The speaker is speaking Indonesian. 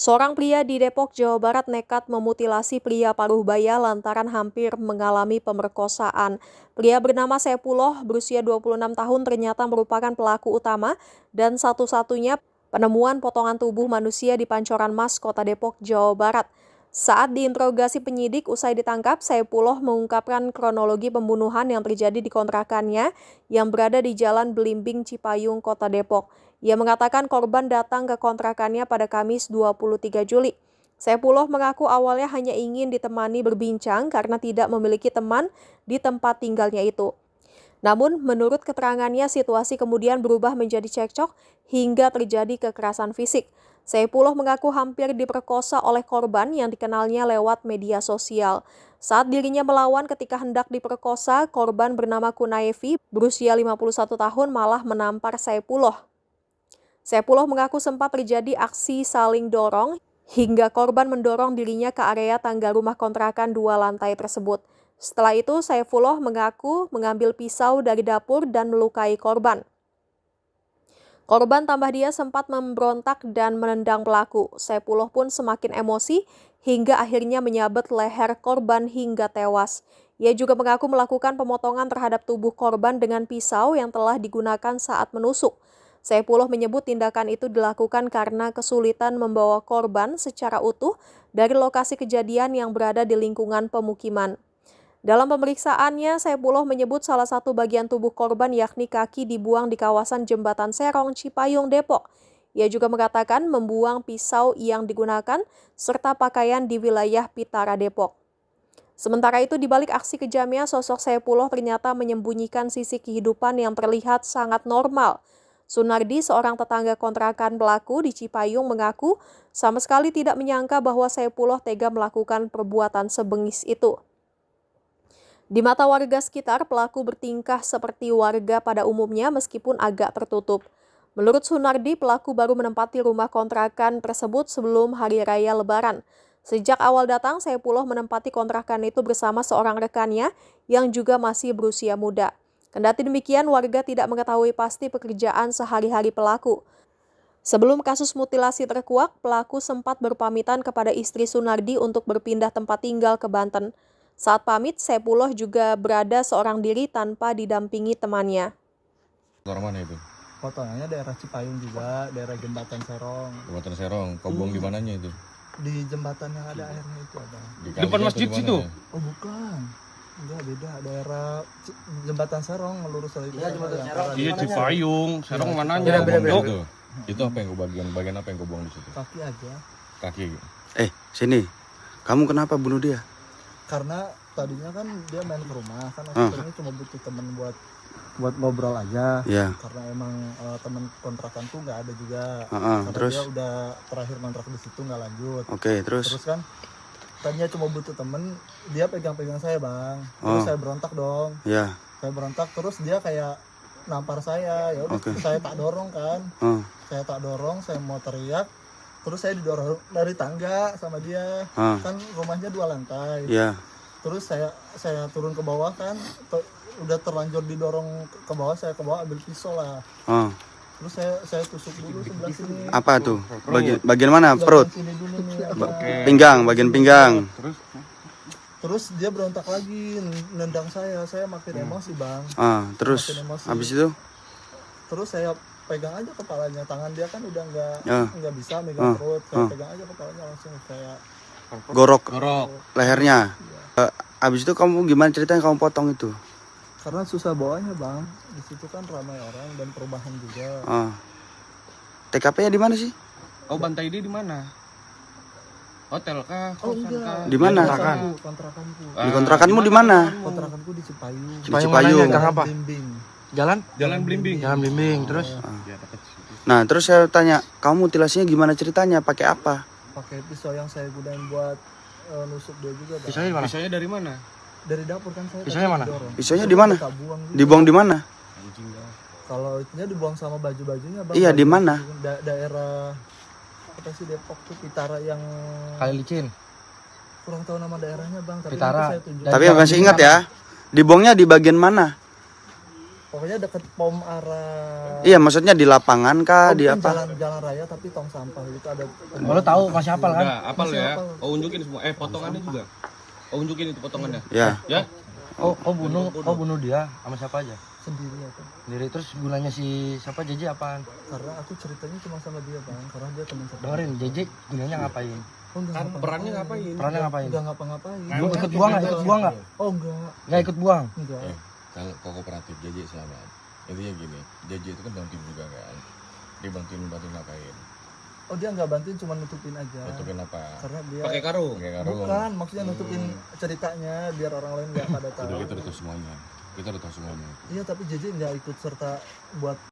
Seorang pria di Depok, Jawa Barat nekat memutilasi pria Paruhbaya lantaran hampir mengalami pemerkosaan. Pria bernama Saipullah berusia 26 tahun ternyata merupakan pelaku utama dan satu-satunya penemuan potongan tubuh manusia di Pancoran Mas, Kota Depok, Jawa Barat. Saat diinterogasi penyidik usai ditangkap, Saipullah mengungkapkan kronologi pembunuhan yang terjadi di kontrakannya yang berada di Jalan Belimbing, Cipayung, Kota Depok. Ia mengatakan korban datang ke kontrakannya pada Kamis 23 Juli. Saipullah mengaku awalnya hanya ingin ditemani berbincang karena tidak memiliki teman di tempat tinggalnya itu. Namun, menurut keterangannya, situasi kemudian berubah menjadi cekcok hingga terjadi kekerasan fisik. Saipullah mengaku hampir diperkosa oleh korban yang dikenalnya lewat media sosial. Saat dirinya melawan ketika hendak diperkosa, korban bernama Kunaevi berusia 51 tahun malah menampar Saipullah. Saipullah mengaku sempat terjadi aksi saling dorong hingga korban mendorong dirinya ke area tangga rumah kontrakan 2 lantai tersebut. Setelah itu, Saipullah mengaku mengambil pisau dari dapur dan melukai korban. Korban tambah dia sempat memberontak dan menendang pelaku. Saipullah pun semakin emosi hingga akhirnya menyabet leher korban hingga tewas. Ia juga mengaku melakukan pemotongan terhadap tubuh korban dengan pisau yang telah digunakan saat menusuk. Saipullah menyebut tindakan itu dilakukan karena kesulitan membawa korban secara utuh dari lokasi kejadian yang berada di lingkungan pemukiman. Dalam pemeriksaannya, Saipullah menyebut salah satu bagian tubuh korban yakni kaki dibuang di kawasan Jembatan Serong, Cipayung, Depok. Ia juga mengatakan membuang pisau yang digunakan serta pakaian di wilayah Pitara, Depok. Sementara itu, di balik aksi kejamnya, sosok Saipullah ternyata menyembunyikan sisi kehidupan yang terlihat sangat normal. Sunardi, seorang tetangga kontrakan pelaku di Cipayung, mengaku sama sekali tidak menyangka bahwa Saipullah tega melakukan perbuatan sebengis itu. Di mata warga sekitar, pelaku bertingkah seperti warga pada umumnya meskipun agak tertutup. Menurut Sunardi, pelaku baru menempati rumah kontrakan tersebut sebelum Hari Raya Lebaran. Sejak awal datang, Saipullah menempati kontrakan itu bersama seorang rekannya yang juga masih berusia muda. Kendati demikian, warga tidak mengetahui pasti pekerjaan sehari-hari pelaku. Sebelum kasus mutilasi terkuak, pelaku sempat berpamitan kepada istri Sunardi untuk berpindah tempat tinggal ke Banten. Saat pamit, Saipullah juga berada seorang diri tanpa didampingi temannya. Orang mana itu? Potongannya daerah Cipayung juga, daerah Jembatan Serong. Jembatan Serong. Kau buang di mananya itu? Di jembatan yang ada airnya itu ada. Di depan masjid situ? Oh bukan. Enggak, beda. Daerah Jembatan Serong lurus lagi. Iya, Jembatan Serong. Iya, Cipayung. Serong mananya? Beda. Itu apa yang kau bagian apa yang kau buang di situ? Kaki aja. Kaki. Sini. Kamu kenapa bunuh dia? Karena tadinya kan dia main ke rumah, kan akhirnya cuma butuh teman buat ngobrol aja. Iya. Karena emang teman kontrakanku nggak ada juga. Karena Terus? dia udah terakhir kontrak di situ nggak lanjut. Oke, terus Kan tadinya cuma butuh temen, dia pegang-pegang saya bang. Terus saya berontak dong. ya. Saya berontak terus dia kayak nampar saya. Ya udah saya tak dorong kan. Saya tak dorong, saya mau teriak. Terus saya didorong dari tangga sama dia. Kan rumahnya 2 lantai. Iya. Terus saya turun ke bawah kan. Udah terlanjur didorong ke bawah, saya ke bawah ambil pisau lah. Terus saya tusuk dulu sebelah sini. Apa tuh? Bagian mana? Perut. Sini dulu nih. Pinggang, bagian pinggang. Terus dia berontak lagi, nendang saya makin emosi bang. Terus Makin emosi. habis itu? Terus saya pegang aja kepalanya, tangan dia kan udah nggak bisa megang perut. Saya pegang aja kepalanya langsung saya Gorok lehernya. Habis itu kamu gimana ceritanya kamu potong itu? karena susah bawanya bang. Di situ kan ramai orang dan perubahan juga. TKP-nya di mana sih? Oh, bantai dia di mana? Hotel kah? Oh Kosan enggak. kah? Di mana? Kontrakanku. Di kontrakanmu di mana? Kontrakanku di Cipayung. Di Cipayung. Jalan Blimbing. Jalan Blimbing. Jalan Blimbing, terus? Nah, terus saya tanya, kamu mutilasinya gimana ceritanya? Pakai apa? Pakai pisau yang saya gunain buat nusuk dia juga bang. Pisaunya di mana? Pisaunya dari mana? Dari dapur kan saya. Pisaunya mana? dorong. Pisaunya di mana? Tak buang juga. Dibuang di mana? Kalau itunya dibuang sama baju-bajunya bang. Iya, di mana? Daerah apa sih Depok tuh Pitara yang Kali licin. kurang tahu nama daerahnya bang. Tapi Pitara. nanti saya tunjuk. Tapi masih ingat ya? Dibuangnya di bagian mana? Pokoknya deket pom arah. Iya, maksudnya di lapangan kah, di apa? Jalan raya tapi tong sampah itu ada. Kalau tahu masih hafal kan? Udah, apal Masih ya. hafal. Oh, unjukin semua. Potongannya juga. Oh, unjukin itu potongannya. Ya. Ya. Oh bunuh dia sama siapa aja? Sendiri apa? Sendiri. Terus gunanya si siapa JJ apaan? Karena aku ceritanya cuma sama dia bang, karena dia teman saya. Dengerin, JJ gunanya ngapain? Oh, enggak Kan ngapa-ngapain. perannya ngapain? Perannya ngapain? Enggak ngapa-ngapain. Ikut buang nggak? Ikut buang nggak? Oh enggak, Nggak ikut buang. enggak. Kalau kooperatif JJ selamat. Intinya gini, JJ itu kan bantuin juga kan. Dia bantuin ngapain? Oh dia enggak bantuin, cuma nutupin aja. Nutupin apa? Karena dia Pakai karung. Pakai karung. bukan, maksudnya nutupin ceritanya biar orang lain nggak pada tahu. Udah kita udah tahu semuanya. Kita udah tahu semuanya. Iya tapi JJ nggak ikut serta buat